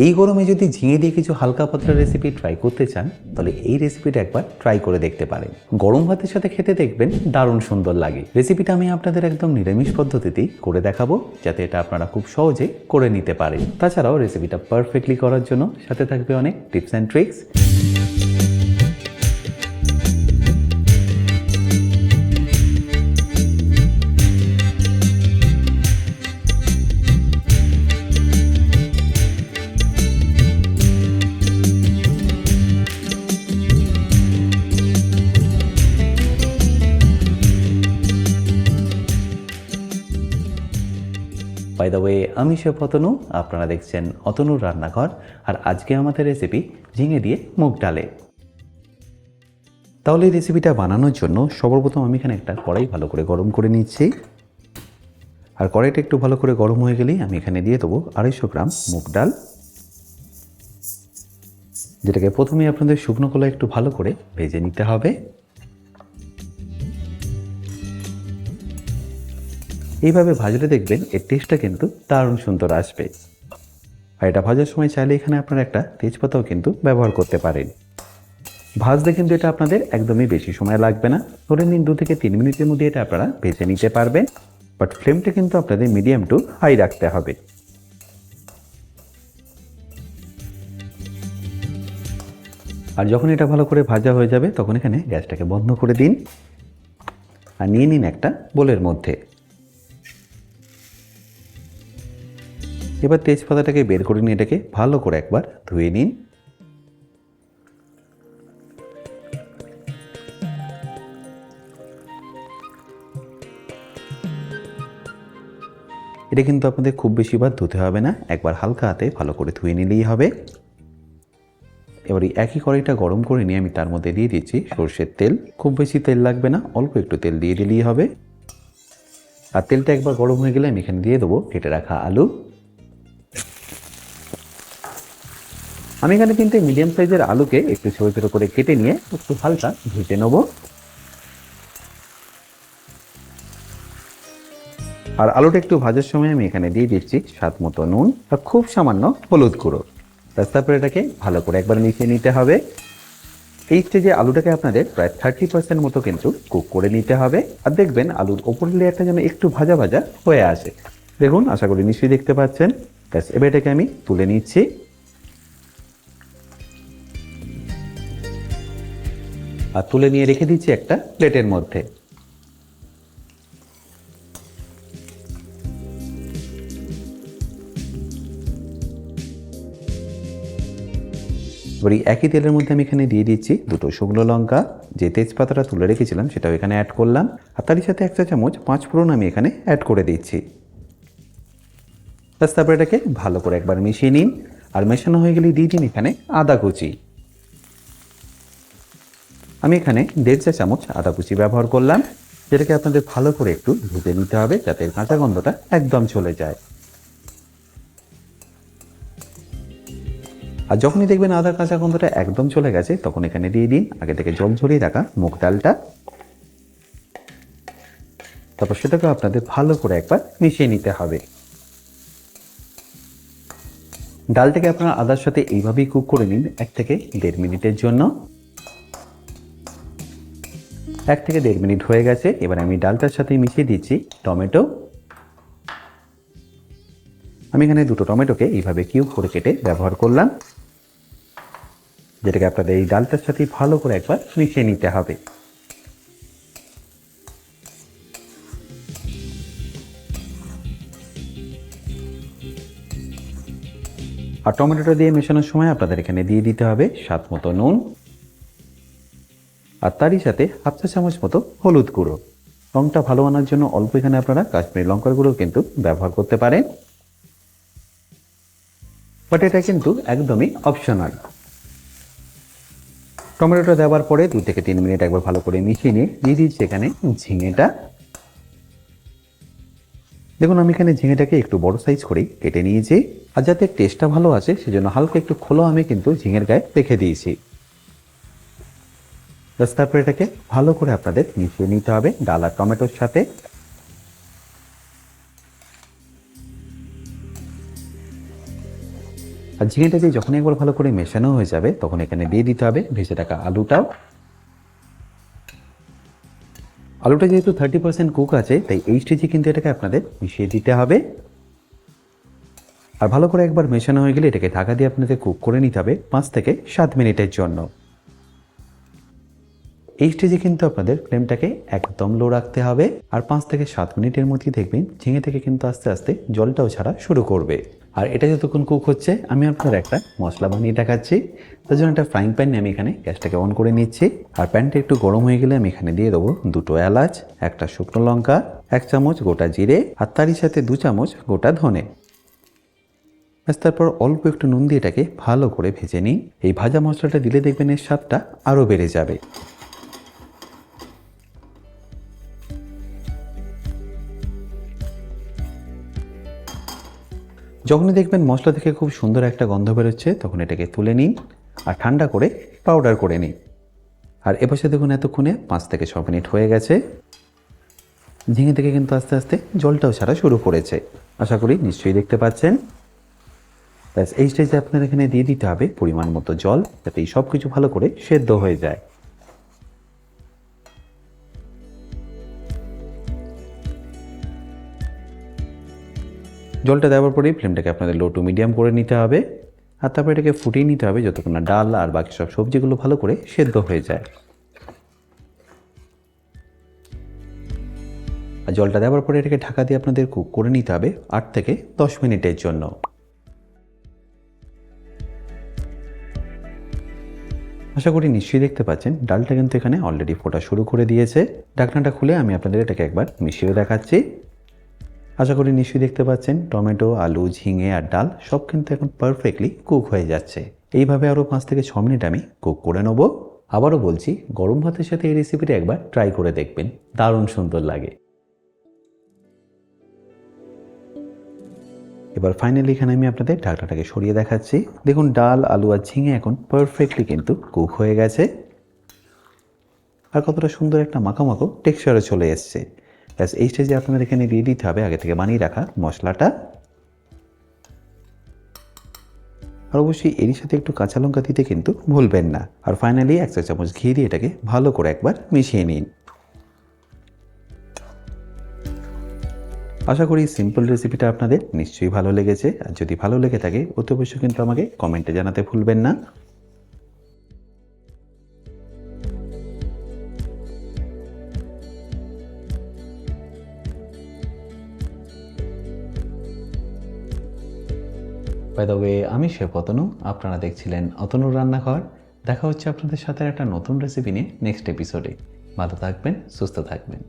এই গরমে যদি ঝিঙে দিয়ে কিছু হালকা পাতলা রেসিপি ট্রাই করতে চান তাহলে এই রেসিপিটা একবার ট্রাই করে দেখতে পারেন। গরম ভাতের সাথে খেতে দেখবেন দারুণ সুন্দর লাগে। রেসিপিটা আমি আপনাদের একদম নিরামিষ পদ্ধতিতেই করে দেখাবো, যাতে এটা আপনারা খুব সহজে করে নিতে পারেন। তাছাড়াও রেসিপিটা পারফেক্টলি করার জন্য সাথে থাকবে অনেক tips and tricks. By the way, আমি শেফ অতনু, আপনারা দেখছেন অতনুর রান্নাঘর। আর আজকে আমাদের রেসিপি ঝিঙে দিয়ে মুগ ডালে। তাহলে এই রেসিপিটা বানানোর জন্য সর্বপ্রথম আমি এখানে একটা কড়াই ভালো করে গরম করে নিচ্ছি। আর কড়াইটা একটু ভালো করে গরম হয়ে গেলেই আমি এখানে দিয়ে দেবো 250 গ্রাম মুগ ডাল, যেটাকে প্রথমে আপনাদের শুকনো কলায় একটু ভালো করে ভেজে নিতে হবে। এইভাবে ভাজলে দেখবেন এর টেস্টটা কিন্তু দারুণ সুন্দর আসবে। আর এটা ভাজার সময় চাইলে এখানে আপনারা একটা তেজপাতাও কিন্তু ব্যবহার করতে পারেন। ভাজতে কিন্তু এটা আপনাদের একদমই বেশি সময় লাগবে না, ধরে নিন 2 থেকে 3 মিনিটের মধ্যে এটা আপনারা ভেজে নিতে পারবেন। বাট ফ্লেমটা কিন্তু আপনাদের মিডিয়াম টু হাই রাখতে হবে। আর যখন এটা ভালো করে ভাজা হয়ে যাবে তখন এখানে গ্যাসটাকে বন্ধ করে দিন আর নিয়ে নিন একটা বোলের মধ্যে। এবার তেজপাতাটাকে বের করে নিয়ে এটাকে ভালো করে একবার ধুয়ে নিন। এটা কিন্তু আপনাদের খুব বেশি বার ধুতে হবে না, একবার হালকা হাতে ভালো করে ধুয়ে নিলেই হবে। এবার এই একই কড়াইটা গরম করে নিয়ে আমি তার মধ্যে দিয়ে দিচ্ছি সর্ষের তেল। খুব বেশি তেল লাগবে না, অল্প একটু তেল দিয়ে দিলেই হবে। আর তেলটা একবার গরম হয়ে গেলে আমি এখানে দিয়ে দেবো কেটে রাখা আলু। আমি এখানে কিন্তু মিডিয়াম সাইজের আলুকে একটু ছোট ছোট করে কেটে নিয়ে একটু হালকা ভেজে নেব। আর আলুটা একটু ভাজার সময় আমি এখানে দিয়ে দিচ্ছি স্বাদ মতো নুন আর খুব সামান্য হলুদ গুঁড়ো। তারপরে এটাকে ভালো করে একবার মিশিয়ে নিতে হবে। এই স্টেজে আলুটাকে আপনাদের প্রায় 30% মতো কিন্তু কুক করে নিতে হবে। আর দেখবেন আলুর ওপরের লেয়ারটা যেন একটু ভাজা ভাজা হয়ে আসে। দেখুন, আশা করি নিশ্চয়ই দেখতে পাচ্ছেন। ব্যাস, এবার এটাকে আমি তুলে নিচ্ছি। আর তুলে নিয়ে রেখে দিচ্ছি একটা প্লেটের মধ্যে। এবার একই তেলের মধ্যে আমি এখানে দিয়ে দিচ্ছি 2টো শুকনো লঙ্কা। যে তেজপাতাটা তুলে রেখেছিলাম সেটাও এখানে অ্যাড করলাম। আর তারই সাথে 1 চা চামচ 5 ফোড়ন আমি এখানে অ্যাড করে দিচ্ছি। ব্যাস, তারপরে এটাকে ভালো করে একবার মিশিয়ে নিন। আর মেশানো হয়ে গেলে দিয়ে দিন এখানে আদা কুচি। আমি এখানে 1.5 চা চামচ আদা কুচি ব্যবহার করলাম, যেটাকে আপনাদের ভালো করে একটু ভেজে নিতে হবে যাতে কাঁচা গন্ধটা একদম চলে যায়। আর যখনই দেখবেন আদার কাঁচা গন্ধটা একদম চলে গেছে তখন এখানে দিয়ে দিন আগে থেকে জল ঝরিয়ে রাখা মুগ ডালটা। তারপর সেটাকে আপনাদের ভালো করে একবার মিশিয়ে নিতে হবে। ডালটাকে আপনারা আদার সাথে এইভাবেই কুক করে নিন 1 থেকে 1.5 মিনিটের জন্য। 1 থেকে 1.5 মিনিট হয়ে গেছে। এবার আমি ডালটার সাথে মিশিয়ে দিচ্ছি টমেটো। আমি এখানে 2টো টমেটোকে এইভাবে কিউব করে কেটে ব্যবহার করলাম, যেটাকে আপনাদের এই ডালটার সাথে ভালো করে একবার মিশিয়ে নিতে হবে। আর টমেটোটা দিয়ে মেশানোর সময় আপনাদের এখানে দিয়ে দিতে হবে স্বাদ মতো নুন। আর তারই সাথে 1/2 চা চামচ মতো হলুদ গুঁড়ো। রঙটা ভালো আনার জন্য অল্প এখানে আপনারা কাশ্মীরি লঙ্কার গুঁড়ো কিন্তু ব্যবহার করতে পারেন, বাট এটা কিন্তু একদমই অপশনাল। টমেটোটা দেওয়ার পরে 2 থেকে 3 মিনিট একবার ভালো করে মিশিয়ে নিয়ে দিয়ে দিচ্ছি এখানে ঝিঙেটা। দেখুন, আমি এখানে ঝিঙেটাকে একটু বড় সাইজ করেই কেটে নিয়েছি। আর যাতে টেস্টটা ভালো আসে সেজন্য হালকা একটু খোলা আমি কিন্তু ঝিঙের গায়ে রেখে দিয়েছি। তারপরে এটাকে ভালো করে আপনাদের মিশিয়ে নিতে হবে ডাল আর টমেটোর সাথে। আর ঝিঙেটা দিয়ে যখন একবার ভালো করে মেশানো হয়ে যাবে তখন এখানে দিয়ে দিতে হবে ভেজে রাখা আলুটাও। আলুটা যেহেতু 30% কুক আছে তাই এই স্টেজে কিন্তু এটাকে আপনাদের মিশিয়ে দিতে হবে। আর ভালো করে একবার মেশানো হয়ে গেলে এটাকে ঢাকা দিয়ে আপনাদের কুক করে নিতে হবে 5 থেকে 7 মিনিটের জন্য। এই স্টেজে কিন্তু আপনাদের ফ্লেমটাকে একদম লো রাখতে হবে। আর 5 থেকে 7 মিনিটের মধ্যেই দেখবেন ঝিঙে থেকে কিন্তু আস্তে আস্তে জলটাও ছাড়া শুরু করবে। আর এটা যতক্ষণ কুক হচ্ছে আমি আপনার একটা মশলা বানিয়ে দেখাচ্ছি। তার জন্য একটা ফ্রাইং প্যান আমি এখানে গ্যাসটাকে অন করে নিচ্ছি। আর প্যানটা একটু গরম হয়ে গেলে আমি এখানে দিয়ে দেবো 2টো এলাচ, একটা শুকনো লঙ্কা, 1 চামচ গোটা জিরে আর তারই সাথে 2 চামচ গোটা ধনে। তারপর অল্প একটু নুন দিয়ে এটাকে ভালো করে ভেজে নিন। এই ভাজা মশলাটা দিলে দেখবেন এর স্বাদটা আরও বেড়ে যাবে। যখনই দেখবেন মশলা থেকে খুব সুন্দর একটা গন্ধ বেরোচ্ছে তখন এটাকে তুলে নিন আর ঠান্ডা করে পাউডার করে নিন। আর এপাশে দেখুন এতক্ষণে 5 থেকে 6 মিনিট হয়ে গেছে। ঝিঙে থেকে কিন্তু আস্তে আস্তে জলটাও ছাড়া শুরু করেছে, আশা করি নিশ্চয়ই দেখতে পাচ্ছেন। ব্যাস এই স্টেজে আপনার এখানে দিয়ে দিতে হবে পরিমাণ মতো জল, যাতে এই সব কিছু ভালো করে সেদ্ধ হয়ে যায়। জলটা দেওয়ার পরেই ফ্লেমটাকে আপনাদের লো টু মিডিয়াম করে নিতে হবে। আর তারপর এটাকে ফুটিয়ে নিতে হবে যতক্ষণ না ডাল আর বাকি সব সবজিগুলো ভালো করে সেদ্ধ হয়ে যায়। আর জলটা দেওয়ার পরে এটাকে ঢাকা দিয়ে আপনাদের কুক করে নিতে হবে 8 থেকে 10 মিনিটের জন্য। আশা করি নিশ্চয়ই দেখতে পাচ্ছেন ডালটা কিন্তু এখানে অলরেডি ফোটা শুরু করে দিয়েছে। ঢাকনাটা খুলে আমি আপনাদের এটাকে একবার মিশিয়ে দেখাচ্ছি। আশা করি নিশ্চয়ই দেখতে পাচ্ছেন টমেটো, আলু, ঝিঙে আর ডাল সব কিন্তু এখন পারফেক্টলি কুক হয়ে যাচ্ছে। এইভাবে আরও 5 থেকে 6 মিনিট আমি কুক করে নেব। আবারও বলছি, গরম ভাতের সাথে এই রেসিপিটা একবার ট্রাই করে দেখবেন, দারুণ সুন্দর লাগে। এবার ফাইনালি এখানে আমি আপনাদের ঢাকনাটাকে সরিয়ে দেখাচ্ছি। দেখুন ডাল, আলু আর ঝিঙে এখন পারফেক্টলি কিন্তু কুক হয়ে গেছে। আর কতটা সুন্দর একটা মাখামাখো টেক্সচারে চলে এসছে। ব্যাস এই স্টেজে আপনাদের এখানে দিয়ে দিতে হবে আগে থেকে বানিয়ে রাখা মশলাটা। আর অবশ্যই এরই সাথে একটু কাঁচা লঙ্কা দিতে কিন্তু ভুলবেন না। আর ফাইনালি 1 চা চামচ ঘি দিয়ে এটাকে ভালো করে একবার মিশিয়ে নিন। আশা করি সিম্পল রেসিপিটা আপনাদের নিশ্চয়ই ভালো লেগেছে। আর যদি ভালো লেগে থাকে অতি অবশ্যই কিন্তু আমাকে কমেন্টে জানাতে ভুলবেন না। বাই দ্য ওয়ে, আমি শেফ অতনু, আপনারা দেখছিলেন অতনুর রান্নাঘর। দেখা হচ্ছে আপনাদের সাথে একটা নতুন রেসিপি নিয়ে নেক্সট এপিসোডে। ভালো থাকবেন, সুস্থ থাকবেন।